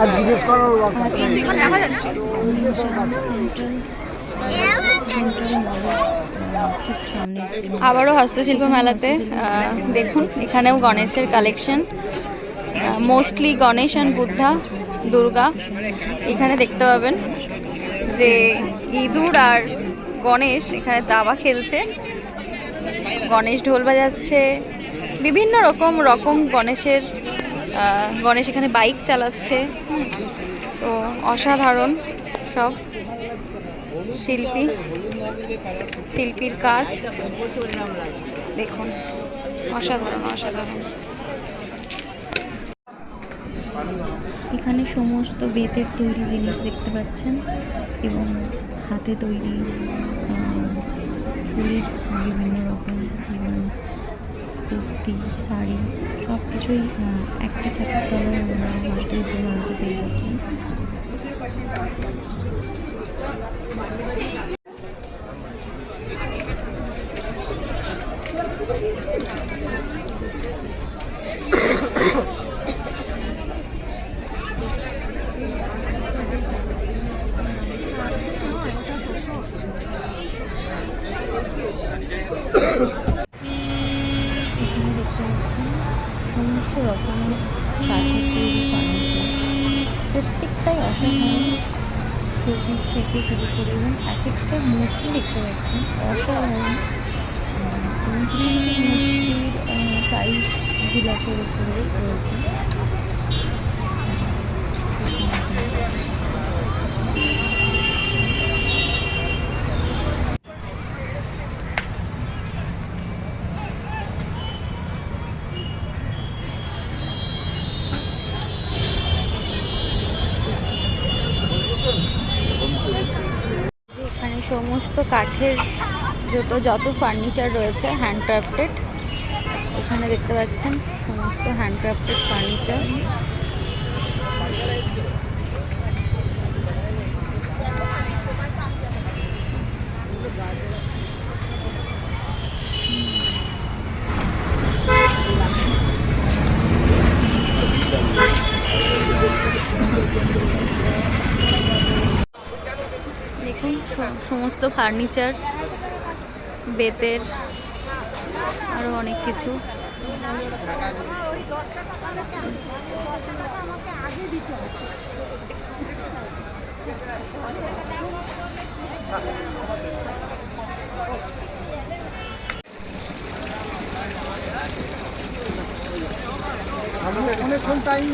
আর জিজ্ঞেস করার আবারও হস্তশিল্প মেলাতে দেখুন এখানেও গণেশের collection, mostly Ganesh and Buddha, Durga. এখানে দেখতে পাবেন যে ইঁদুর আর গণেশ এখানে দাবা খেলছে, গণেশ ঢোল বাজাচ্ছে, বিভিন্ন রকম গণেশ এখানে বাইক চালাচ্ছে। তো অসাধারণ সব শিল্পীর কাজ দেখুন, অসাধারণ। এখানে সমস্ত বেতের তৈরি জিনিস দেখতে পাচ্ছেন এবং হাতে তৈরি ফুলের বিভিন্ন রকম কুর্তি, শাড়ি সব কিছুই একটা ছাতার তলায় আমরা হস্তশিল্প মেলাতে পেয়ে যাচ্ছি। এখানে দেখতে পাচ্ছেন সমস্ত রকমের কাঠের তৈরি ফার্নিচার, প্রত্যেকটাই অসাধারণ। শোপিস থেকে শুরু করে এবং এক একটা মূর্তি দেখতে পাচ্ছেন অসাধারণ, এবং কিছু মূর্তির সাইজ বিলাসের উপরে রয়েছে। এখানে সমস্ত কাঠের যত ফার্নিচার রয়েছে হ্যান্ডক্রাফটেড, এখানে দেখতে পাচ্ছেন সমস্ত হ্যান্ডক্রাফটেড ফার্নিচার। দেখুন সমস্ত ফার্নিচার, বেতের, আরও অনেক কিছু। অনেকক্ষণ টাইম